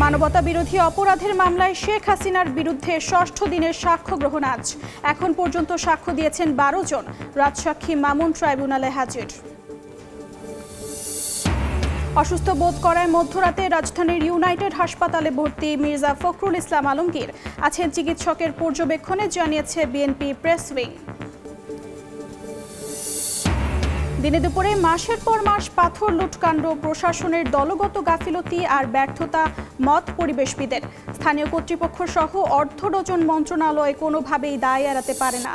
মানবতা বিরোধী অপরাধের মামলায় শেখ হাসিনার বিরুদ্ধে ষষ্ঠ দিনের সাক্ষ্য গ্রহণ আজ। এখন পর্যন্ত সাক্ষ্য দিয়েছেন 12 জন। রাজসাক্ষী মামুন ট্রাইব্যুনালে হাজির। অসুস্থ বোধ করায় মধ্যরাতে রাজধানীর ইউনাইটেড হাসপাতালে ভর্তি মির্জা ফখরুল ইসলাম আলমগীর আছেন চিকিৎসকের পর্যবেক্ষণে, জানিয়েছে বিএনপি প্রেস উইং। দিনে দুপুরে মাসের পর মাস পাথর লুটকাণ্ড, প্রশাসনের দলগত গাফিলতি আর ব্যর্থতা মত পরিবেশবিদের। স্থানীয় কর্তৃপক্ষ সহ অর্ধ ডজন মন্ত্রণালয় কোনোভাবেই দায় এড়াতে পারে না।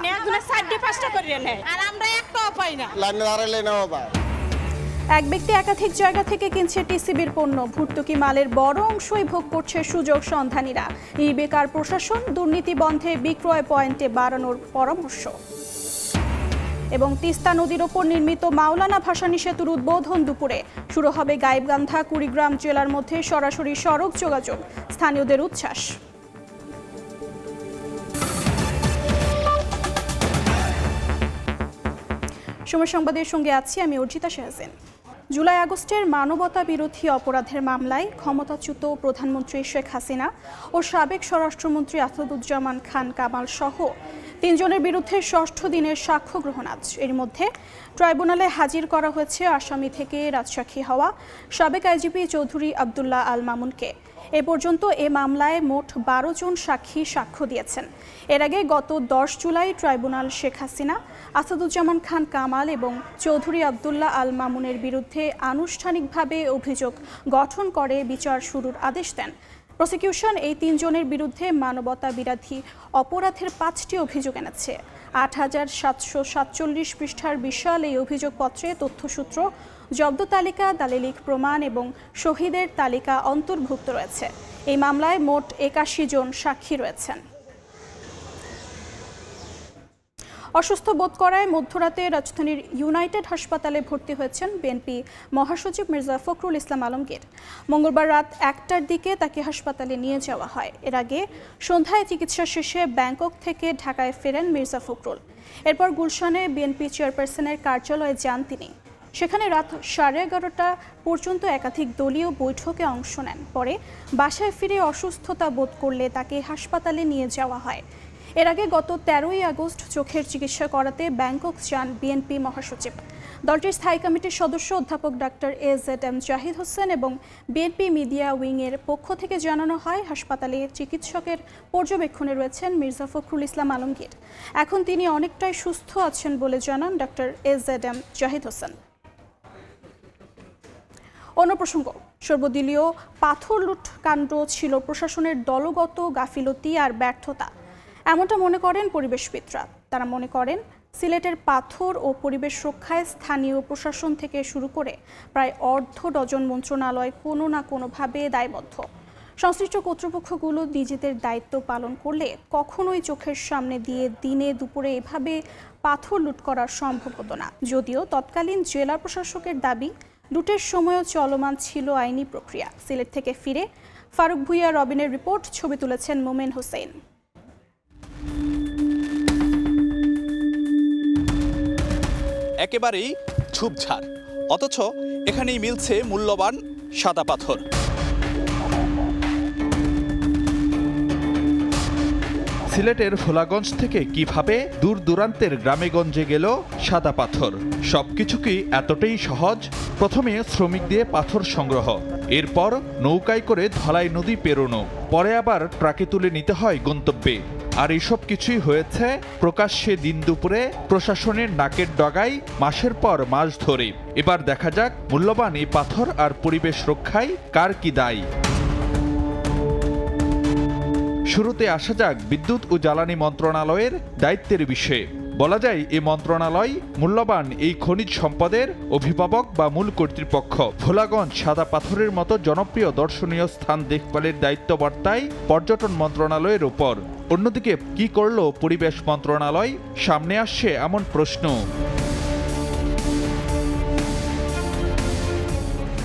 এক ব্যক্তি একাধিক জায়গা থেকে কিনছে টিসিবির পণ্য। ভর্তুকি মালের বড় অংশই ভোগ করছে সুযোগ সন্ধানীরা। বেকার প্রশাসন, দুর্নীতি বন্ধে বিক্রয় পয়েন্টে বাড়ানোর পরামর্শ। এবং তিস্তা নদীর ওপর নির্মিত মাওলানা ভাসানী সেতুর উদ্বোধন দুপুরে। শুরু হবে গাইবান্ধা কুড়িগ্রাম জেলার মধ্যে সরাসরি সড়ক যোগাযোগ, স্থানীয়দের উচ্ছ্বাস। সময় সংবাদের সঙ্গে আছি আমি অর্জিতা শাহজান। জুলাই আগস্টের মানবতা বিরোধী অপরাধের মামলায় ক্ষমতাচ্যুত প্রধানমন্ত্রী শেখ হাসিনা ও সাবেক স্বরাষ্ট্রমন্ত্রী আসাদুজ্জামান খান কামাল সহ 3 জনের বিরুদ্ধে ষষ্ঠ দিনের সাক্ষ্য গ্রহণ আজ। এর মধ্যে ট্রাইব্যুনালে হাজির করা হয়েছে আসামি থেকে রাজসাক্ষী হওয়া সাবেক আইজিপি চৌধুরী আবদুল্লাহ আল মামুনকে। এ পর্যন্ত এ মামলায় মোট 12 জন সাক্ষী সাক্ষ্য দিয়েছেন। এর আগে গত 10 জুলাই ট্রাইব্যুনাল শেখ হাসিনা, আসাদুজ্জামান খান কামাল এবং চৌধুরী আবদুল্লাহ আল মামুনের বিরুদ্ধে আনুষ্ঠানিকভাবে অভিযোগ গঠন করে বিচার শুরুর আদেশ দেন। প্রসিকিউশন এই 3 জনের বিরুদ্ধে মানবতা বিরোধী অপরাধের 5টি অভিযোগ এনেছে। 8747 পৃষ্ঠার বিশাল এই অভিযোগপত্রে তথ্যসূত্র, জব্দ তালিকা, দালিলিক প্রমাণ এবং শহীদের তালিকা অন্তর্ভুক্ত রয়েছে। এই মামলায় মোট 81 জন সাক্ষী রয়েছেন। অসুস্থ বোধ করায় মধ্যরাতে রাজধানীর ইউনাইটেড হাসপাতালে ভর্তি হয়েছেন বিএনপি মহাসচিব মির্জা ফখরুল ইসলাম আলমগীর। মঙ্গলবার রাত 1টার দিকে তাকে হাসপাতালে নিয়ে যাওয়া হয়। এর আগে সন্ধ্যায় চিকিৎসা শেষে ব্যাংকক থেকে ঢাকায় ফেরেন মির্জা ফখরুল। এরপর গুলশানে বিএনপি চেয়ারপারসনের কার্যালয়ে যান তিনি। সেখানে রাত 11:30টা পর্যন্ত একাধিক দলীয় বৈঠকে অংশ নেন। পরে বাসায় ফিরে অসুস্থতা বোধ করলে তাকে হাসপাতালে নিয়ে যাওয়া হয়। এর আগে গত 13ই আগস্ট চোখের চিকিৎসা করাতে ব্যাংকক যান বিএনপি মহাসচিব। দলটির স্থায়ী কমিটির সদস্য অধ্যাপক ডাক্তার AZM জাহিদ হোসেন এবং বিএনপি মিডিয়া উইংয়ের পক্ষ থেকে জানানো হয়, হাসপাতালে চিকিৎসকের পর্যবেক্ষণে রয়েছেন মির্জা ফখরুল ইসলাম আলমগীর। এখন তিনি অনেকটাই সুস্থ আছেন বলে জানান ডাক্তার AZM জাহিদ হোসেন। অন্য প্রসঙ্গ, সর্বদলীয় পাথর লুটকাণ্ড ছিল প্রশাসনের দলগত গাফিলতি আর ব্যর্থতা, এমনটা মনে করেন পরিবেশবিদরা। তারা মনে করেন সিলেটের পাথর ও পরিবেশ রক্ষায় স্থানীয় প্রশাসন থেকে শুরু করে প্রায় অর্ধ ডজন মন্ত্রণালয় কোনো না কোনোভাবে দায়বদ্ধ। সংশ্লিষ্ট কর্তৃপক্ষগুলো নিজেদের দায়িত্ব পালন করলে কখনোই চোখের সামনে দিয়ে দিনে দুপুরে এভাবে পাথর লুট করা সম্ভব হতো না। যদিও তৎকালীন জেলা প্রশাসকের দাবি, লুটের সময়ও চলমান ছিল আইনি প্রক্রিয়া। সিলেট থেকে ফিরে ফারুক ভুইয়া রবিনের রিপোর্ট, ছবি তুলেছেন মোমেন হোসেন। একেবারেই ঝোপঝাড়, অথচ এখানেই মিলছে মূল্যবান সাদা পাথর। সিলেটের ভোলাগঞ্জ থেকে কিভাবে দূর দূরান্তের গ্রামেগঞ্জে গেল সাদা পাথর? সবকিছু কি এতটাই সহজ? প্রথমে শ্রমিক দিয়ে পাথর সংগ্রহ, এরপর নৌকায় করে ধলাই নদী পেরোনো, পরে আবার ট্রাকে তুলে নিতে হয় গন্তব্যে। আর এসব কিছুই হয়েছে প্রকাশ্যে দিন দুপুরে প্রশাসনের নাকের ডগায় মাসের পর মাস ধরে। এবার দেখা যাক মূল্যবান এই পাথর আর পরিবেশ রক্ষায় কার কি দায়। শুরুতে আসা যাক বিদ্যুৎ ও জ্বালানি মন্ত্রণালয়ের দায়িত্বের বিষয়ে। বলা যায় এই মন্ত্রণালয় মূল্যবান এই খনিজ সম্পদের অভিভাবক বা মূল কর্তৃপক্ষ। ভোলাগঞ্জ সাদা পাথরের মতো জনপ্রিয় দর্শনীয় স্থান দেখভালের দায়িত্ব বর্তায় পর্যটন মন্ত্রণালয়ের ওপর। অন্যদিকে কি করল পরিবেশ মন্ত্রণালয়? সামনে আসছে এমন প্রশ্ন।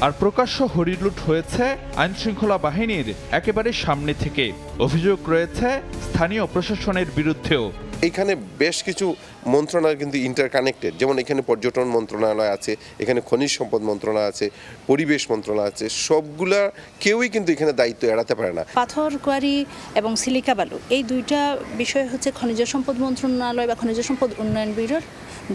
আর প্রকাশ্য হরিলুট হয়েছে আইনশৃঙ্খলা বাহিনীর একেবারে সামনে থেকে। অভিযোগ রয়েছে স্থানীয় প্রশাসনের বিরুদ্ধেও। এইখানে বেশ কিছু মন্ত্রণালয় কিন্তু ইন্টারকানেক্টেড, যেমন এখানে পর্যটন মন্ত্রণালয় আছে, এখানে খনিজ সম্পদ মন্ত্রণালয় আছে, পরিবেশ মন্ত্রণালয় আছে, সবগুলা কেউই কিন্তু এখানে দায়িত্ব এড়াতে পারে না। পাথর কোয়ারি এবং সিলিকা বালু এই দুইটা বিষয় হচ্ছে খনিজ সম্পদ মন্ত্রণালয় বা খনিজ সম্পদ উন্নয়ন ব্যুরোর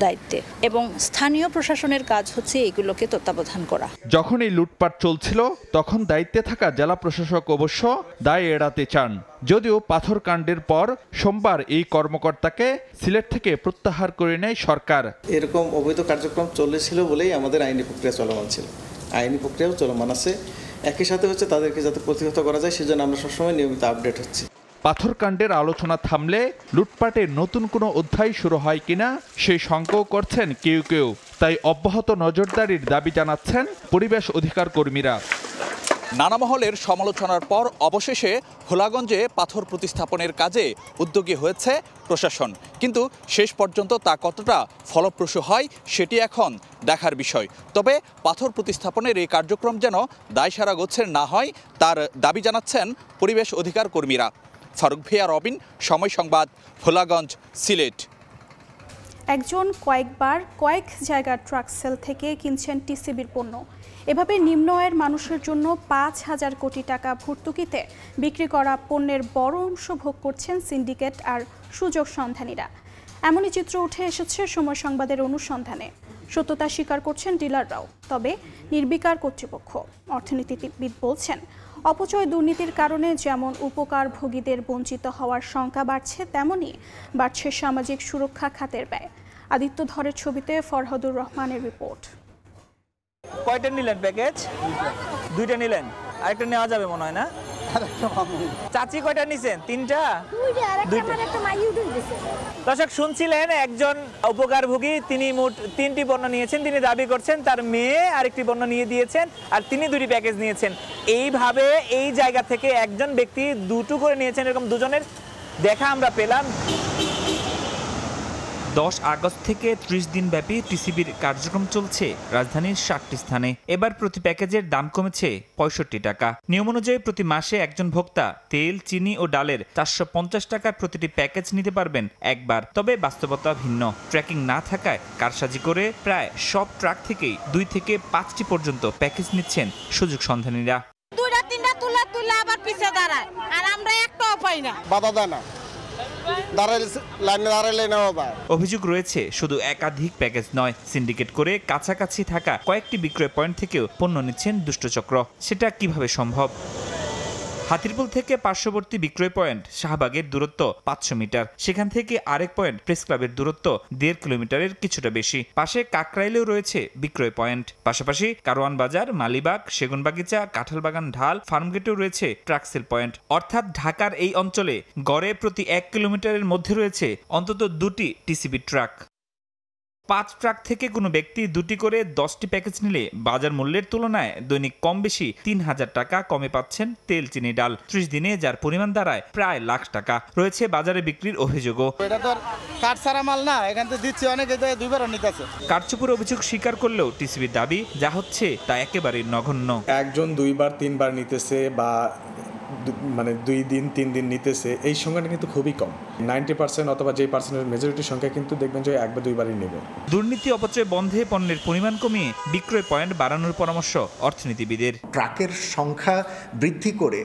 দায়িত্বে, এবং স্থানীয় প্রশাসনের কাজ হচ্ছে এগুলোকে তত্ত্বাবধান করা। যখন এই লুটপাট চলছিল তখন দায়িত্বে থাকা জেলা প্রশাসক অবশ্য দায় এড়াতে চান, যদিও পাথর কাণ্ডের পর সোমবার এই কর্মকর্তাকে সিলেট থেকে প্রত্যাহার করে নেয় সরকার। এরকম অবৈধ কার্যক্রম চলেছিল বলেই আমাদের আইনি প্রক্রিয়া চলমান ছিল, আইনি প্রক্রিয়াও চলমান আছে। একই সাথে হচ্ছে তাদেরকে যাতে প্রতিহত করা যায় সেজন্য আমরা সবসময় নিয়মিত আপডেট হচ্ছি। পাথর কাণ্ডের আলোচনা থামলে লুটপাটের নতুন কোনো অধ্যায় শুরু হয় কিনা সেই শঙ্কাও করছেন কেউ কেউ। তাই অব্যাহত নজরদারির দাবি জানাচ্ছেন পরিবেশ অধিকার কর্মীরা। নানা মহলের সমালোচনার পর অবশেষে ভোলাগঞ্জে পাথর প্রতিস্থাপনের কাজে উদ্যোগী হয়েছে প্রশাসন, কিন্তু শেষ পর্যন্ত তা কতটা ফলপ্রসূ হয় সেটি এখন দেখার বিষয়। তবে পাথর প্রতিস্থাপনের এই কার্যক্রম যেন দায়সারা গোছের না হয় তার দাবি জানাচ্ছেন পরিবেশ অধিকার কর্মীরা। ফারুক ভিয়া, রবিন, সময় সংবাদ, ভোলাগঞ্জ, সিলেট। একজন কয়েকবার কয়েক জায়গার ট্রাক সেল থেকে কিনছেন টিসিবির পণ্য। এভাবে নিম্ন আয়ের মানুষের জন্য ৫,০০০ কোটি টাকা ভর্তুকিতে বিক্রি করা পণ্যের বড় অংশ ভোগ করছেন সিন্ডিকেট আর সুযোগ সন্ধানীরা। এমনই চিত্র উঠে এসেছে সময় সংবাদের অনুসন্ধানে। সত্যতা স্বীকার করছেন ডিলাররাও, তবে নির্বিকার কর্তৃপক্ষ। অর্থনীতিবিদ বলছেন, অপচয় দুর্নীতির কারণে যেমন উপকারভোগীদের বঞ্চিত হওয়ার শঙ্কা বাড়ছে, তেমনি বাড়ছে সামাজিক সুরক্ষা খাতের ব্যয়। আদিত্য ধরের ছবিতে ফরহাদুর রহমানের রিপোর্ট। কয়টা নিলেন প্যাকেজ? দুইটা নিলেন, আরেকটা নেওয়া যাবে মনে হয় না? চাচি কয়টা নিছেন? তিনটা? দর্শক শুনছিলেন একজন উপকারভোগী, তিনি মোট 3টি পণ্য নিয়েছেন। তিনি দাবি করছেন তার মেয়ে আরেকটি পণ্য নিয়ে দিয়েছেন আর তিনি 2টি প্যাকেজ নিয়েছেন। এইভাবে এই জায়গা থেকে একজন ব্যক্তি 2টো করে নিয়েছেন, এরকম দুজনের দেখা আমরা পেলাম। 10 আগস্ট থেকে 30 দিন ব্যাপী টিসিবির কার্যক্রম চলছে রাজধানীর 7টি স্থানে। এবার প্রতি প্যাকেজের দাম কমেছে 65 টাকা। নিয়ম অনুযায়ী প্রতি মাসে একজন ভোক্তা তেল, চিনি ও ডালের 450 টাকার প্রতিটি প্যাকেজ নিতে পারবেন একবার। তবে বাস্তবতা ভিন্ন। ট্র্যাকিং না থাকায় কারসাজি করে প্রায় সব ট্রাক থেকেই 2 থেকে 5টি পর্যন্ত প্যাকেজ নিচ্ছেন সুযোগ সন্ধানীরা। 2-3টা তুলা আবার পিছে দাঁড়ায়, আর আমরা একটাও পাই না। বাধা দেয় না, অভিযোগ রয়েছে শুধু একাধিক প্যাকেজ নয়, সিন্ডিকেট করে কাছাকাছি থাকা কয়েকটি বিক্রয় পয়েন্ট থেকেও পণ্য নিচ্ছেন দুষ্টচক্র। সেটা কিভাবে সম্ভব? হাতিরপুল থেকে পার্শ্ববর্তী বিক্রয় পয়েন্ট শাহবাগের দূরত্ব 500 মিটার। সেখান থেকে আরেক পয়েন্ট প্রেস ক্লাবের দূরত্ব 1.5 কিলোমিটারের কিছুটা বেশি। পাশে কাকরাইলেও রয়েছে বিক্রয় পয়েন্ট। পাশাপাশি কারওয়ান বাজার, মালিবাগ, সেগুনবাগিচা, কাঁঠালবাগান, ঢাল, ফার্মগেটেও রয়েছে ট্রাক সেল পয়েন্ট। অর্থাৎ ঢাকার এই অঞ্চলে গড়ে প্রতি 1 কিলোমিটারের মধ্যে রয়েছে অন্তত 2টি টিসিবি ট্রাক। 5 ট্রাক থেকে কোনো ব্যক্তি 2টি করে 10টি প্যাকেজ নিলে বাজার মূল্যের তুলনায় দৈনিক কম বেশি 3000 টাকা কমে পাচ্ছেন তেল, চিনি, ডাল। 30 দিনে যার পরিমাণ দাঁড়ায় প্রায় লাখ টাকা। রয়েছে বাজারে বিক্রির অভিযোগও। এটা তো কাঠ ছাড়া মাল না, এখান থেকে দিচ্ছে অনেকে, দুইবারও নিতেছে। কারচুপির অভিযোগ স্বীকার করলেও টিসিবির দাবি যা হচ্ছে তা একেবারেই নগণ্য। একজন 2-3 বার নিতেছে বা মানে 2 দিন 3 দিন নিতেছে, এই সংখ্যাটা কিন্তু খুবই কম। 90% অথবা যে পার্সেন্টের মেজরিটির সংখ্যা কিন্তু দেখবেন যে 1 বা 2 বারই নেবে। দুর্নীতি, অপচয় বন্ধে পণ্যের পরিমাণ কমিয়ে বিক্রয় পয়েন্ট বাড়ানোর পরামর্শ অর্থনীতিবিদের। ট্রাকের সংখ্যা বৃদ্ধি করে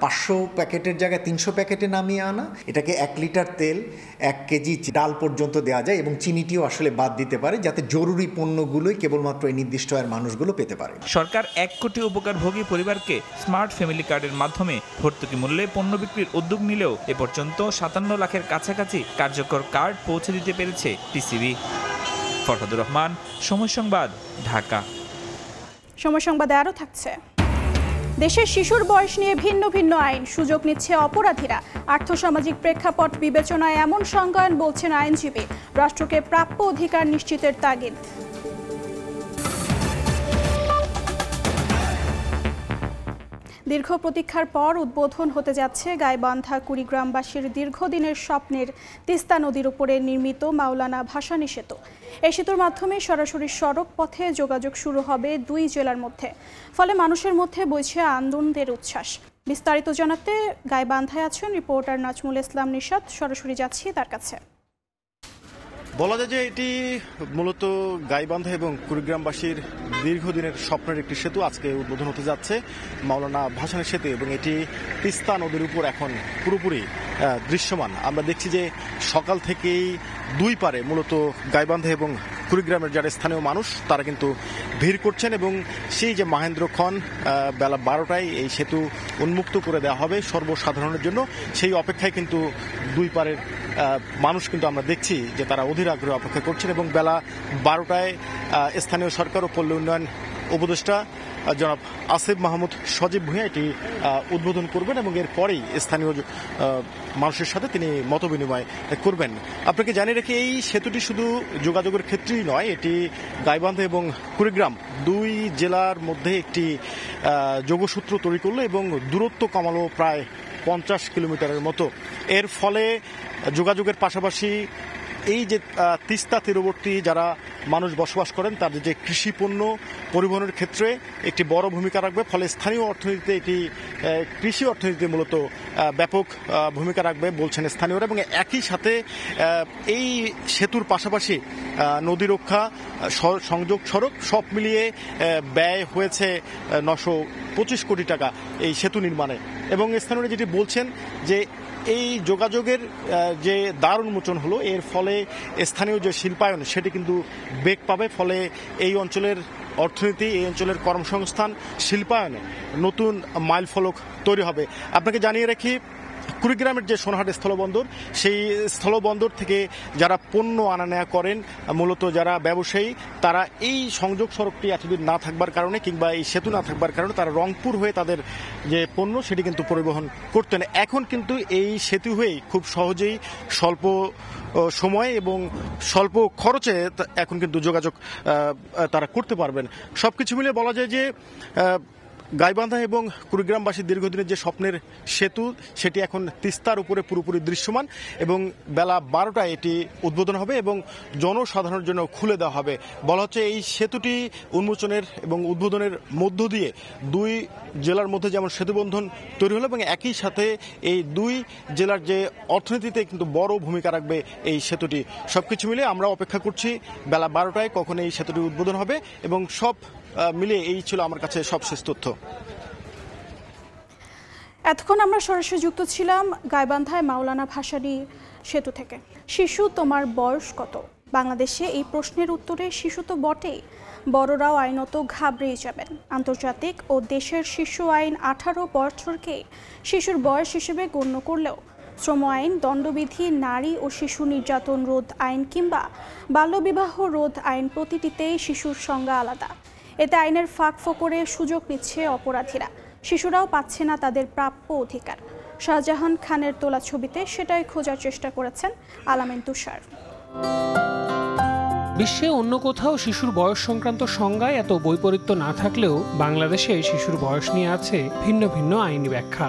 500 প্যাকেটের জায়গায় 300 প্যাকেটে নামিয়ে আনা, এটাকে 1 লিটার তেল, 1 কেজি ডাল পর্যন্ত দেওয়া যায় এবং চিনিটিও আসলে বাদ দিতে পারে, যাতে জরুরি পণ্যগুলোই কেবলমাত্র এই নির্দিষ্ট আয়ের মানুষগুলো পেতে পারে। সরকার 1 কোটি উপকারভোগী পরিবারকে স্মার্ট ফ্যামিলি কার্ডের মাধ্যমে ভর্তুকি মূল্যে পণ্য বিক্রির উদ্যোগ নিলেও এ পর্যন্ত 57 লাখের কাছাকাছি কার্যকর কার্ড পৌঁছে দিতে পেরেছে টিসিবি। ফরহাদুর রহমান, সময় সংবাদ, ঢাকা। সময় সংবাদে আরও থাকছে, দেশের শিশুর বয়স নিয়ে ভিন্ন ভিন্ন আইন, সুযোগ নিচ্ছে অপরাধীরা। আর্থসামাজিক প্রেক্ষাপট বিবেচনায় এমন সংজ্ঞায়ন বলছেন আইনজীবী। রাষ্ট্রকে প্রাপ্য অধিকার নিশ্চিতের তাগিদ। দীর্ঘ প্রতীক্ষার পর উদ্বোধন হতে যাচ্ছে গাইবান্ধা কুড়িগ্রামবাসীর দীর্ঘদিনের স্বপ্নের তিস্তা নদীর উপরে নির্মিত মাওলানা ভাসানী সেতু। এই সেতুর মাধ্যমে সরাসরি সড়ক পথে যোগাযোগ শুরু হবে 2 জেলার মধ্যে। ফলে মানুষের মধ্যে বইছে আনন্দের উচ্ছ্বাস। বিস্তারিত জানাতে গাইবান্ধায় আছেন রিপোর্টার নাজমুল ইসলাম নিশাত। সরাসরি যাচ্ছি তার কাছে। বলা যায় যে এটি মূলত গাইবান্ধা এবং কুড়িগ্রামবাসীর দীর্ঘদিনের স্বপ্নের একটি সেতু আজকে উদ্বোধন হতে যাচ্ছে, মাওলানা ভাসানী সেতু, এবং এটি তিস্তা নদীর উপর এখন পুরোপুরি দৃশ্যমান। আমরা দেখছি যে সকাল থেকেই দুই পারে মূলত গাইবান্ধা এবং কুড়িগ্রামের যারা স্থানীয় মানুষ তারা কিন্তু ভিড় করছেন, এবং সেই যে মহেন্দ্রক্ষণ বেলা 12টায় এই সেতু উন্মুক্ত করে দেওয়া হবে সর্বসাধারণের জন্য, সেই অপেক্ষায় কিন্তু দুই পারের মানুষ কিন্তু আমরা দেখছি যে তারা অধীর আগ্রহে অপেক্ষা করছেন, এবং বেলা 12টায় স্থানীয় সরকার ও পল্লী উন্নয়ন উপদেষ্টা জনাব আসিফ মাহমুদ সজীব ভূঁইয়া এটি উদ্বোধন করবেন, এবং এরপরেই স্থানীয় মানুষের সাথে তিনি মতবিনিময় করবেন। আপনাকে জানিয়ে রেখে এই সেতুটি শুধু যোগাযোগের ক্ষেত্রেই নয়, এটি গাইবান্ধা এবং কুড়িগ্রাম দুই জেলার মধ্যে একটি যোগসূত্র তৈরি করলো এবং দূরত্ব কমালো প্রায় 50 কিলোমিটারের মতো। এর ফলে যোগাযোগের পাশাপাশি এই যে তিস্তা তীরবর্তী যারা মানুষ বসবাস করেন তাদের যে কৃষি পণ্য পরিবহনের ক্ষেত্রে একটি বড় ভূমিকা রাখবে, ফলে স্থানীয় অর্থনীতিতে এটি কৃষি অর্থনীতিতে মূলত ব্যাপক ভূমিকা রাখবে বলছেন স্থানীয়রা। এবং একই সাথে এই সেতুর পাশাপাশি নদী রক্ষা, সংযোগ সড়ক সব মিলিয়ে ব্যয় হয়েছে 925 কোটি টাকা এই সেতু নির্মাণে। এবং স্থানীয়রা যেটি বলছেন যে এই যোগাযোগের যে দ্বার উন্মোচন হলো, এর ফলে স্থানীয় যে শিল্পায়ন সেটি কিন্তু বেগ পাবে, ফলে এই অঞ্চলের অর্থনীতি, এই অঞ্চলের কর্মসংস্থান, শিল্পায়নে নতুন মাইল ফলক তৈরি হবে। আপনাকে জানিয়ে রাখি, কুড়িগ্রামের যে সোনাহাট স্থলবন্দর, সেই স্থলবন্দর থেকে যারা পণ্য আনা নেওয়া করেন, মূলত যারা ব্যবসায়ী, তারা এই সংযোগ সড়কটি এতদিন না থাকবার কারণে কিংবা এই সেতু না থাকবার কারণে তারা রংপুর হয়ে তাদের যে পণ্য সেটি কিন্তু পরিবহন করতেন। এখন কিন্তু এই সেতু হয়েই খুব সহজেই স্বল্প সময় এবং স্বল্প খরচে এখন কিন্তু যোগাযোগ তারা করতে পারবেন। সবকিছু মিলে বলা যায় যে গাইবান্ধা এবং কুড়িগ্রামবাসীর দীর্ঘদিনের যে স্বপ্নের সেতু সেটি এখন তিস্তার উপরে পুরোপুরি দৃশ্যমান, এবং বেলা 12টায় এটি উদ্বোধন হবে এবং জনসাধারণের জন্য খুলে দেওয়া হবে। বলা হচ্ছে এই সেতুটি উন্মোচনের এবং উদ্বোধনের মধ্য দিয়ে দুই জেলার মধ্যে যেমন সেতুবন্ধন তৈরি হলো, এবং একই সাথে এই দুই জেলার যে অর্থনীতিতে কিন্তু বড় ভূমিকা রাখবে এই সেতুটি। সবকিছু মিলে আমরা অপেক্ষা করছি বেলা 12টায় কখন এই সেতুটি উদ্বোধন হবে, এবং সব মিলে এই ছিল আমার কাছে সবশেষ তথ্য। এতক্ষণ আমরা সরাসরি যুক্ত ছিলাম গাইবান্ধায় মাওলানা ভাসানী সেতু থেকে। শিশু তোমার বয়স কত? বাংলাদেশে এই প্রশ্নের উত্তরে শিশু তো বটেই, বড়রাও আইনত ঘাবড়েই যাবেন। আন্তর্জাতিক ও দেশের শিশু আইন 18 বছরকে শিশুর বয়স হিসেবে গণ্য করলেও শ্রম আইন, দণ্ডবিধি, নারী ও শিশু নির্যাতন রোধ আইন কিংবা বাল্যবিবাহ রোধ আইন প্রতিটিতেই শিশুর সংজ্ঞা আলাদা। এতে আইনের ফাঁক ফোকরে সুযোগ নিচ্ছে অপরাধীরা, শিশুরাও পাচ্ছে না তাদের প্রাপ্য অধিকার। শাহজাহান খানের তোলা ছবিতে সেটাই খোঁজার চেষ্টা করেছেন আলামিন তুষার। বিশ্বে অন্য কোথাও শিশুর বয়স সংক্রান্ত সংজ্ঞায় এত বৈপরীত্য না থাকলেও বাংলাদেশে শিশুর বয়স নিয়ে আছে ভিন্ন ভিন্ন আইনি ব্যাখ্যা।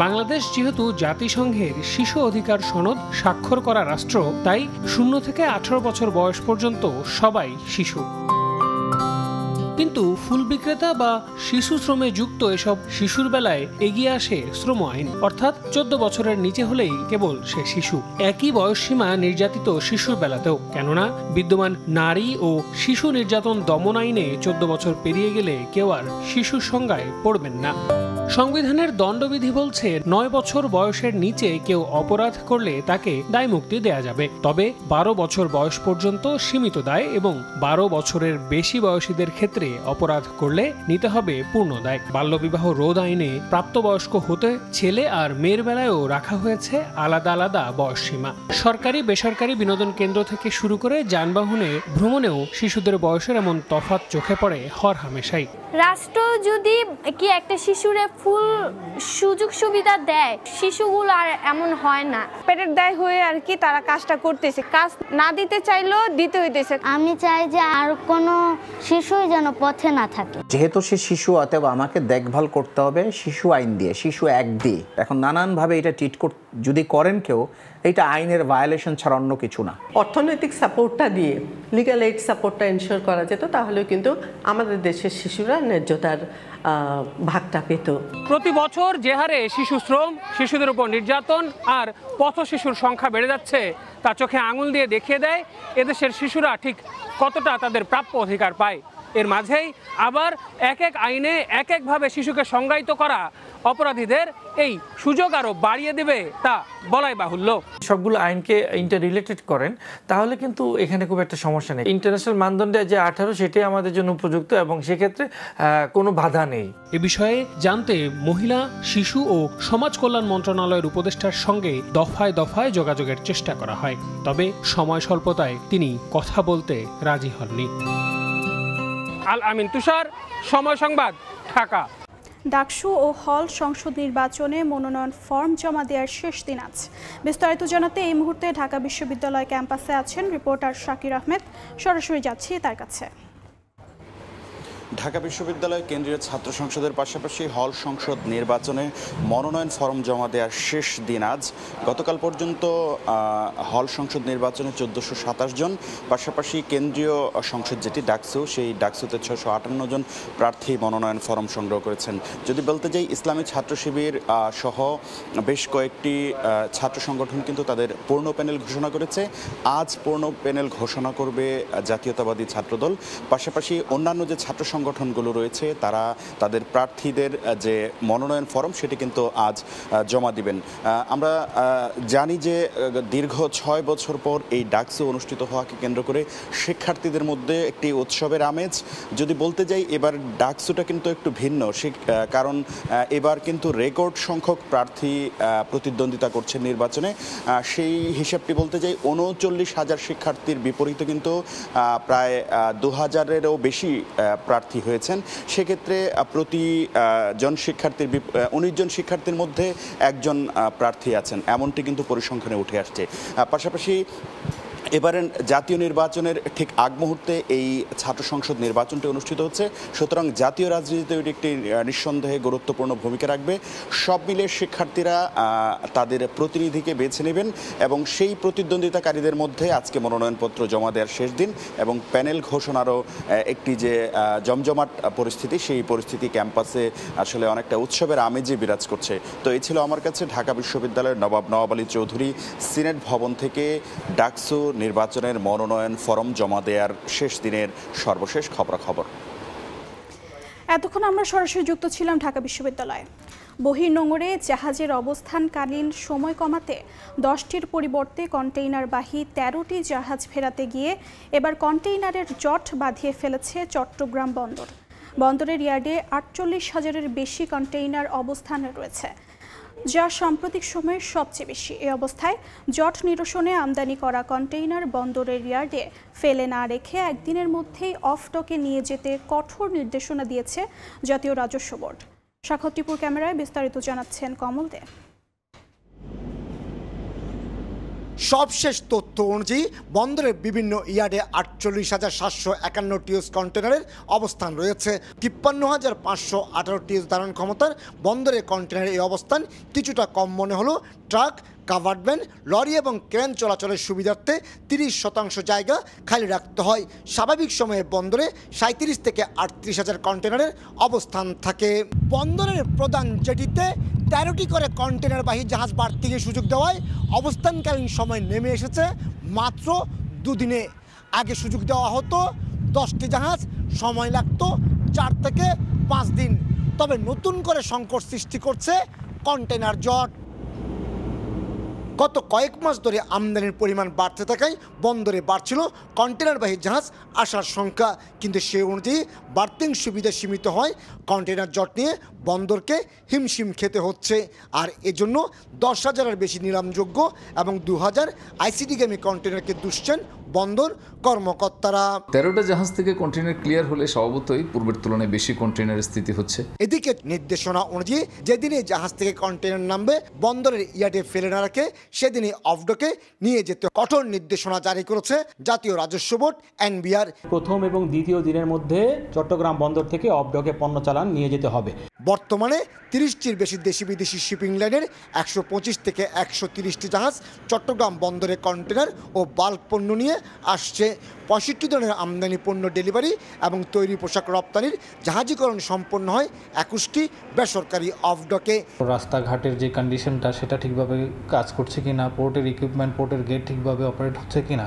বাংলাদেশ যেহেতু জাতিসংঘের শিশু অধিকার সনদ স্বাক্ষর করা রাষ্ট্র, তাই 0 থেকে 18 বছর বয়স পর্যন্ত সবাই শিশু। কিন্তু ফুল বিক্রেতা বা শিশু শ্রমে যুক্ত এসব শিশুর বেলায় এগিয়ে আসে শ্রম আইন, অর্থাৎ 14 বছরের নিচে হলেই কেবল সে শিশু। একই বয়সসীমা নির্যাতিত শিশুর বেলাতেও, কেননা বিদ্যমান নারী ও শিশু নির্যাতন দমন আইনে 14 বছর পেরিয়ে গেলে কেউ আর শিশুর সংজ্ঞায় পড়বেন না। সংবিধানের দণ্ডবিধি বলছে 9 বছর বয়সের নিচে কেউ অপরাধ করলে তাকে দায়মুক্তি দেয়া যাবে, তবে 12 বছর বয়স পর্যন্ত সীমিত দায়, এবং 12 বছরের বেশি বয়সীদের ক্ষেত্রে অপরাধ করলে নিতে হবে পূর্ণ দায়। বাল্যবিবাহ রোধ আইনে প্রাপ্তবয়স্ক হতে ছেলে আর মেয়ের বেলায়ও রাখা হয়েছে আলাদা আলাদা বয়সসীমা। সরকারি বেসরকারি বিনোদন কেন্দ্র থেকে শুরু করে যানবাহনে ভ্রমণেও শিশুদের বয়সের এমন তফাৎ চোখে পড়ে হরহামেশাই। রাষ্ট্র যদি কি একটা শিশুরে ফুল সুযোগ সুবিধা দেয়, শিশুগুলো আর এমন হয় না। পেটের দায় হয়ে আর কি তারা কাজটা করতেছে, কাজ না দিতে চাইলেও দিতে হইতেছে। আমি চাই যে আর কোনো শিশুই যেন পথে না থাকে। যেহেতু সে শিশু, অতএব আমাকে দেখভাল করতে হবে শিশু আইন দিয়ে, শিশু অ্যাক্ট দিয়ে। এখন নানানভাবে এটা ট্রিট যদি করেন কেউ, এটা আইনের ভায়োলেশন ছাড়া অন্য কিছু না। অর্থনৈতিক সাপোর্টটা দিয়ে, লিগ্যাল এইড সাপোর্টটা এনশিওর করা যেত, তাহলে কিন্তু আমাদের দেশের শিশুরা ন্যায্যতার ভাগটা পেত। প্রতি বছর যে হারে শিশু শ্রম, শিশুদের উপর নির্যাতন আর পথ শিশুর সংখ্যা বেড়ে যাচ্ছে, তা চোখে আঙুল দিয়ে দেখিয়ে দেয় এদেশের শিশুরা ঠিক কতটা তাদের প্রাপ্য অধিকার পায়। এর মাঝেই আবার এক এক আইনে এক একভাবে শিশুকে সংজ্ঞায়িত করা অপরাধীদের এই সুযোগ আরও বাড়িয়ে দেবে তা বলাই বাহুল্য। সবগুলো আইনকে ইন্টার রিলেটেড করেন তাহলে কিন্তু এখানে খুব একটা সমস্যা নেই। ইন্টারন্যাশনাল মানদণ্ডে যে 18 সেটাই আমাদের জন্য উপযুক্ত এবং সেক্ষেত্রে কোনো বাধা নেই। এ বিষয়ে জানতে মহিলা, শিশু ও সমাজ কল্যাণ মন্ত্রণালয়ের উপদেষ্টার সঙ্গে দফায় দফায় যোগাযোগের চেষ্টা করা হয়, তবে সময় স্বল্পতায় তিনি কথা বলতে রাজি হননি। আল আমিন তুষার, সময় সংবাদ, ঢাকা। ডাকসু ও হল সংসদ নির্বাচনে মনোনয়ন ফর্ম জমা দেওয়ার শেষ দিন আজ। বিস্তারিত জানাতে এই মুহূর্তে ঢাকা বিশ্ববিদ্যালয় ক্যাম্পাসে আছেন রিপোর্টার শাকির আহমেদ। সরাসরি যাচ্ছি তার কাছে। ঢাকা বিশ্ববিদ্যালয় কেন্দ্রীয় ছাত্র সংসদের পাশাপাশি হল সংসদ নির্বাচনে মনোনয়ন ফরম জমা দেওয়ার শেষ দিন আজ। গতকাল পর্যন্ত হল সংসদ নির্বাচনে 1427 জন, পাশাপাশি কেন্দ্রীয় সংসদ যেটি ডাকসু, সেই ডাকসুতে 658 জন প্রার্থী মনোনয়ন ফরম সংগ্রহ করেছেন। যদি বলতে যাই, ইসলামী ছাত্র শিবির সহ বেশ কয়েকটি ছাত্র সংগঠন কিন্তু তাদের পূর্ণ প্যানেল ঘোষণা করেছে। আজ পূর্ণ প্যানেল ঘোষণা করবে জাতীয়তাবাদী ছাত্রদল। পাশাপাশি অন্যান্য যে ছাত্র সংগঠনগুলো রয়েছে তারা তাদের প্রার্থীদের যে মনোনয়ন ফরম সেটি কিন্তু আজ জমা দিবেন। আমরা জানি যে দীর্ঘ 6 বছর পর এই ডাকসু অনুষ্ঠিত হওয়াকে কেন্দ্র করে শিক্ষার্থীদের মধ্যে একটি উৎসবের আমেজ। যদি বলতে যাই, এবার ডাকসুটা কিন্তু একটু ভিন্ন, কারণ এবার কিন্তু রেকর্ড সংখ্যক প্রার্থী প্রতিদ্বন্দ্বিতা করছেন নির্বাচনে। সেই হিসাবটি বলতে যাই, 39,000 শিক্ষার্থীর বিপরীতে কিন্তু প্রায় 2000-এরও বেশি প্রার্থী হয়েছেন। সেক্ষেত্রে প্রতি 19 জন শিক্ষার্থীর মধ্যে একজন প্রার্থী আছেন, এমনটি কিন্তু পরিসংখ্যানে উঠে আসছে। পাশাপাশি এবারের জাতীয় নির্বাচনের ঠিক আগ মুহূর্তে এই ছাত্র সংসদ নির্বাচনটি অনুষ্ঠিত হচ্ছে, সুতরাং জাতীয় রাজনীতিতে এটি একটি নিঃসন্দেহে গুরুত্বপূর্ণ ভূমিকা রাখবে। সব মিলে শিক্ষার্থীরা তাদের প্রতিনিধিকে বেছে নেবেন এবং সেই প্রতিদ্বন্দ্বিতাকারীদের মধ্যে আজকে মনোনয়নপত্র জমা দেওয়ার শেষ দিন এবং প্যানেল ঘোষণারও একটি যে জমজমাট পরিস্থিতি, সেই পরিস্থিতি ক্যাম্পাসে আসলে অনেকটা উৎসবের আমেজে বিরাজ করছে। তো এই ছিল আমার কাছে ঢাকা বিশ্ববিদ্যালয়ের নবাব নওয়াব আলী চৌধুরী সিনেট ভবন থেকে ডাকসু নির্বাচনের মনোনয়ন ফরম জমা দেওয়ার শেষ দিনের সর্বশেষ খবরাখবর। এতক্ষণ আমরা সরাসরি যুক্ত ছিলাম ঢাকা বিশ্ববিদ্যালয়ে। বহির্নোঙরে জাহাজের অবস্থানকালীন সময় কমাতে 10টির পরিবর্তে কন্টেইনারবাহী 13টি জাহাজ ফেরাতে গিয়ে এবার কন্টেইনারের জট বাঁধিয়ে ফেলেছে চট্টগ্রাম বন্দর। বন্দরের ইয়ার্ডে 48,000-এর বেশি কন্টেইনার অবস্থানে রয়েছে, যা সাম্প্রতিক সময়ে সবচেয়ে বেশি। এই অবস্থায় জট নিরসনে আমদানি করা কন্টেইনার বন্দরের ইয়ার্ডে ফেলে না রেখে একদিনের মধ্যেই অফ ডকে নিয়ে যেতে কঠোর নির্দেশনা দিয়েছে জাতীয় রাজস্ব বোর্ড। সাক্ষর টিপুর ক্যামেরায় বিস্তারিত জানাচ্ছেন কমল দে। সবশেষ তথ্য অনুযায়ী বন্দরের বিভিন্ন ইয়ার্ডে 48,751 টিউস কন্টেনারের অবস্থান রয়েছে। 53,518 টিউস ধারণ ক্ষমতার বন্দরের কন্টেনারের এই অবস্থান কিছুটা কম মনে হলো ট্রাক, কাভার্ড ভ্যান, লরি এবং ক্রেন চলাচলের সুবিধার্থে 30% জায়গা খালি রাখতে হয়। স্বাভাবিক সময়ে বন্দরে 37 থেকে 38,000 কন্টেনারের অবস্থান থাকে। বন্দরের প্রধান জেটিতে 13টি করে কন্টেনারবাহী জাহাজ বাড়তিকে সুযোগ দেওয়ায় অবস্থানকালীন সময় নেমে এসেছে মাত্র 2 দিনে। আগে সুযোগ দেওয়া হতো 10টি জাহাজ, সময় লাগতো 4 থেকে 5 দিন। তবে নতুন করে সংকট সৃষ্টি করছে কন্টেনার জট। গত কয়েক মাস ধরে আমদানির পরিমাণ বাড়তে থাকায় বন্দরে বাড়ছিল কন্টেনারবাহী জাহাজ আসার সংখ্যা, কিন্তু সে অনুযায়ী বার্থিং সুবিধা সীমিত হয় কন্টেনার জট নিয়ে বন্দরকে হিমশিম খেতে হচ্ছে। আর এজন্য 10,000-এর বেশি নিলামযোগ্য এবং 2,000 আইসিডিগামী কন্টেনারকে দুষছেন বন্দর কর্মকর্তারা। 13টা জাহাজ থেকে কন্টেনার ক্লিয়ার হলে স্বভাবতই পূর্বের তুলনায় বেশি কন্টেনারের স্থিতি হচ্ছে। এদিকে নির্দেশনা অনুযায়ী যেদিনে জাহাজ থেকে কন্টেনার নামবে বন্দরের ইয়ার্ডে ফেলে না রাখে সেদিনই অফডকে নিয়ে যেতে কঠোর নির্দেশনা জারি করেছে জাতীয় রাজস্ব বোর্ড এনবিআর। প্রথম এবং দ্বিতীয় দিনের মধ্যে চট্টগ্রাম বন্দর থেকে অফডকে পণ্য চালান নিয়ে যেতে হবে। বর্তমানে 30টির বেশি দেশি বিদেশি শিপিং লাইনের 125 থেকে 130টি জাহাজ চট্টগ্রাম বন্দরে কন্টেনার ও বাল্ক পণ্য নিয়ে আসছে। 65 টনের আমদানি পণ্য ডেলিভারি এবং তৈরি পোশাক রপ্তানির জাহাজীকরণ সম্পন্ন হয় 21টি বেসরকারি অফডকে। রাস্তাঘাটের যে কন্ডিশনটা সেটা ঠিকভাবে কাজ করছে কিনা, পোর্টের ইকুইপমেন্ট, পোর্টের গেট ঠিকভাবে অপারেট হচ্ছে কিনা,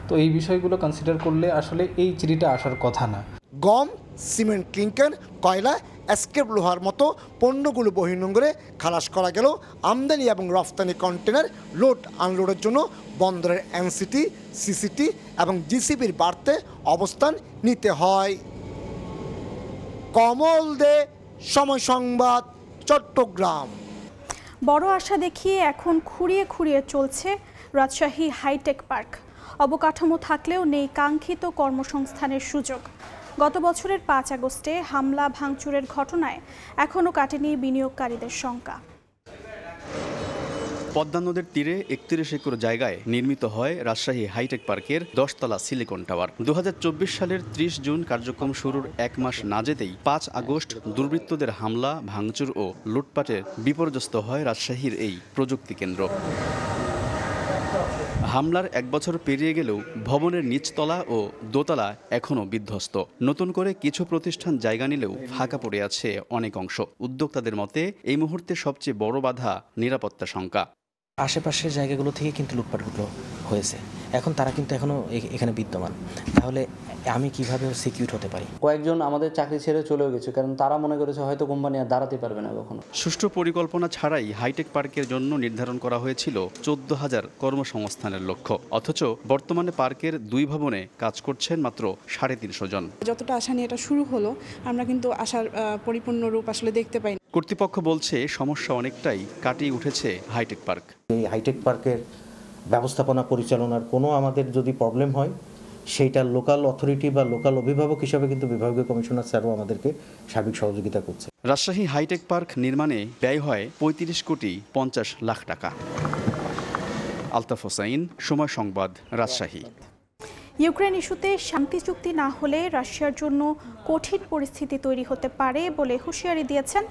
তো এই বিষয়গুলো কনসিডার করলে আসলে এই চিঠিটা আসার কথা না। গম, সিমেন্ট, ক্লিংকার, কয়লা, এসকেপ লোহার মতো পণ্যগুলো বহির্নোঙরে খালাস করা গেল আমদানি এবং রফতানি কন্টেনার লোড আনলোডের জন্য বন্দরের এনসিটি, সিসিটি এবং জিসিবির বাড়তে অবস্থান নিতে হয়। কমল দে, সময় সংবাদ, চট্টগ্রাম। বড় আশা দেখিয়ে এখন খুঁড়িয়ে খুঁড়িয়ে চলছে রাজশাহী হাইটেক পার্ক। অবকাঠামো থাকলেও নেই কাঙ্ক্ষিত কর্মসংস্থানের সুযোগ। গত বছরের 5 আগস্টে হামলা ভাঙচুরের ঘটনায় এখনও কাটেনি বিনিয়োগকারীদের শঙ্কা। পদ্মা নদীর তীরে 31 একর জায়গায় নির্মিত হয় রাজশাহী হাইটেক পার্কের 10 তলা সিলিকন টাওয়ার। 2024 সালের 30 জুন কার্যক্রম শুরুর 1 মাস না যেতেই 5 আগস্ট দুর্বৃত্তদের হামলা, ভাঙচুর ও লুটপাটের বিপর্যস্ত হয় রাজশাহীর এই প্রযুক্তি কেন্দ্র। হামলার 1 বছর পেরিয়ে গেলেও ভবনের নিচতলা ও দোতলা এখনও বিধ্বস্ত। নতুন করে কিছু প্রতিষ্ঠান জায়গা নিলেও ফাঁকা পড়ে আছে অনেক অংশ। উদ্যোক্তাদের মতে এই মুহূর্তে সবচেয়ে বড় বাধা নিরাপত্তা শঙ্কা। আশেপাশের জায়গাগুলো থেকে কিন্তু লুটপাটগুলো হয়েছে, এখন তারা কিন্তু এখনও এখানে বিদ্যমান। তাহলে আমি কিভাবে সিকিউর হতে পারি? কয়েকজন আমাদের চাকরি ছেড়ে চলেও গেছে, কারণ তারা মনে করেছে হয়তো কোম্পানি আর দাঁড়াতে পারবে না কখনো। সুষ্ঠু পরিকল্পনা ছাড়াই হাইটেক পার্কের জন্য নির্ধারণ করা হয়েছিল 14,000 কর্মসংস্থানের লক্ষ্য। অথচ বর্তমানে পার্কের 2 ভবনে কাজ করছেন মাত্র 350 জন। যতটা আশা নিয়ে এটা শুরু হলো, আমরা কিন্তু আশার পরিপূর্ণ রূপ আসলে দেখতে পাই। কর্তৃপক্ষ বলছে সমস্যা অনেকটাই কাটিয়ে উঠেছে হাইটেক পার্ক। এই হাইটেক পার্কের ব্যবস্থাপনা পরিচালনার কোনো আমাদের যদি প্রবলেম হয়, সেইটা লোকাল অথরিটি বা লোকাল অভিভাবক হিসাবে কিন্তু বিভাগীয় কমিশনার স্যারও আমাদেরকে সার্বিক সহযোগিতা করছে। রাজশাহী হাইটেক পার্ক নির্মাণে ব্যয় হয় 35 কোটি 50 লাখ টাকা। আলতাফ হোসাইন, সময় সংবাদ, রাজশাহী। ইউক্রেন ইস্যুতে শান্তি চুক্তি না হলে রাশিয়ার জন্য কঠিন পরিস্থিতি তৈরি হতে পারে বলে হুঁশিয়ারি দিয়েছেন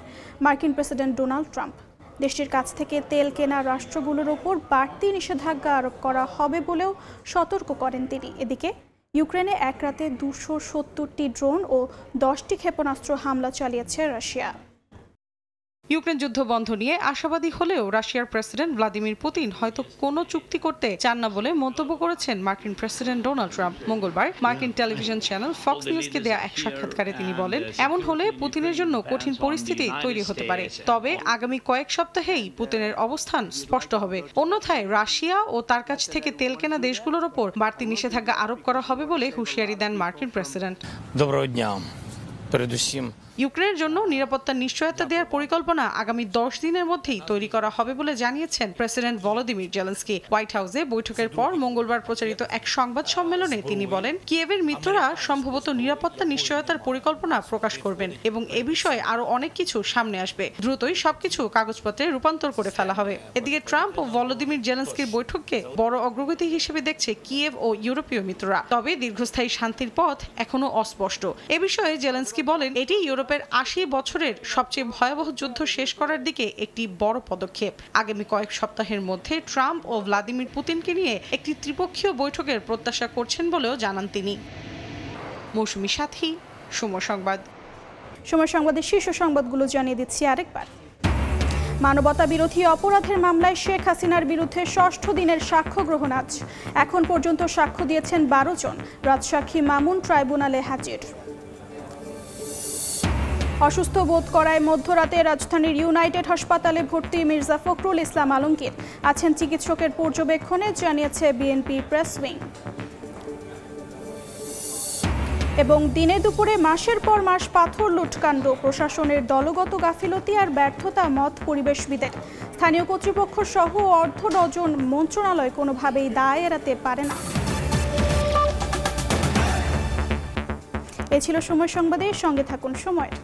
মার্কিন প্রেসিডেন্ট ডোনাল্ড ট্রাম্প। দেশটির কাছ থেকে তেল কেনা রাষ্ট্রগুলোর ওপর বাড়তি নিষেধাজ্ঞা আরোপ করা হবে বলেও সতর্ক করেন তিনি। এদিকে ইউক্রেনে এক রাতে 270টি ড্রোন ও 10টি ক্ষেপণাস্ত্র হামলা চালিয়েছে রাশিয়া। ইউক্রেন যুদ্ধ বন্ধ নিয়ে আশাবাদী হলেও রাশিয়ার প্রেসিডেন্ট ভ্লাদিমির পুতিন হয়তো কোনো চুক্তি করতে চান না বলে মন্তব্য করেছেন মার্কিন প্রেসিডেন্ট ডোনাল্ড ট্রাম্প। মঙ্গলবার মার্কিন টেলিভিশন চ্যানেল ফক্স নিউজকে দেয়া এক সাক্ষাৎকারে তিনি বলেন, এমন হলে পুতিনের জন্য কঠিন পরিস্থিতি তৈরি হতে পারে। তবে আগামী কয়েক সপ্তাহেই পুতিনের অবস্থান স্পষ্ট হবে। অন্যথায় রাশিয়া ও তার কাছ থেকে তেল কেনা দেশগুলোর ওপর বাড়তি নিষেধাজ্ঞা আরোপ করা হবে বলে হুঁশিয়ারি দেন মার্কিন প্রেসিডেন্ট। ইউক্রেনের জন্য নিরাপত্তার নিশ্চয়তা দেওয়ার পরিকল্পনা আগামী 10 দিনের মধ্যেই তৈরি করা হবে বলে জানিয়েছেন প্রেসিডেন্ট ভলোদিমির জেলেনস্কি। হোয়াইট হাউসে বৈঠকের পর মঙ্গলবার প্রচারিত এক সংবাদ সম্মেলনে তিনি বলেন, কিয়েভের মিত্ররা সম্ভবত নিরাপত্তা নিশ্চয়তার পরিকল্পনা প্রকাশ করবেন এবং এ বিষয়ে আরো অনেক কিছু সামনে আসবে। দ্রুতই সবকিছু কাগজপত্রে রূপান্তর করে ফেলা হবে। এদিকে ট্রাম্প ও ভলোদিমির জেলেনস্কির বৈঠককে বড় অগ্রগতি হিসেবে দেখছে কিয়েভ ও ইউরোপীয় মিত্ররা। তবে দীর্ঘস্থায়ী শান্তির পথ এখনো অস্পষ্ট। এ বিষয়ে জেলেনস্কি বলেন, এটি ইউরোপের 80 বছরের সবচেয়ে ভয়াবহ যুদ্ধ শেষ করার দিকে একটি বড় পদক্ষেপ। আগামী কয়েক সপ্তাহের মধ্যে ট্রাম্প ও ভ্লাদিমির পুতিনকে নিয়ে একটি ত্রিপক্ষীয় বৈঠকের প্রত্যাশা করছেন বলেও জানান তিনি। মৌসুমী সাথী, সময় সংবাদ। সময় সংবাদের শীর্ষ সংবাদগুলো জানিয়ে দিচ্ছি আরেকবার। মানবতা বিরোধী অপরাধের মামলায় শেখ হাসিনার বিরুদ্ধে 6ষ্ঠ দিনের সাক্ষ্য গ্রহণ আজ। এখন পর্যন্ত সাক্ষ্য দিয়েছেন 12 জন। রাজসাক্ষী মামুন ট্রাইব্যুনালে হাজির। অসুস্থ বোধ করায় মধ্যরাতে রাজধানীর ইউনাইটেড হাসপাতালে ভর্তি মির্জা ফখরুল ইসলাম আলমগীর আছেন চিকিৎসকের পর্যবেক্ষণে, জানিয়েছে বিএনপি প্রেস উইং। এবং দিনে দুপুরে মাসের পর মাস পাথর লুটকাণ্ড, প্রশাসনের দলগত গাফিলতি আর ব্যর্থতা মত পরিবেশবিদের। স্থানীয় কর্তৃপক্ষ সহ অর্ধ ডজন মন্ত্রণালয় কোনোভাবেই দায় এড়াতে পারে না। এ ছিল সময় সংবাদের, সঙ্গে থাকুন সময়ের।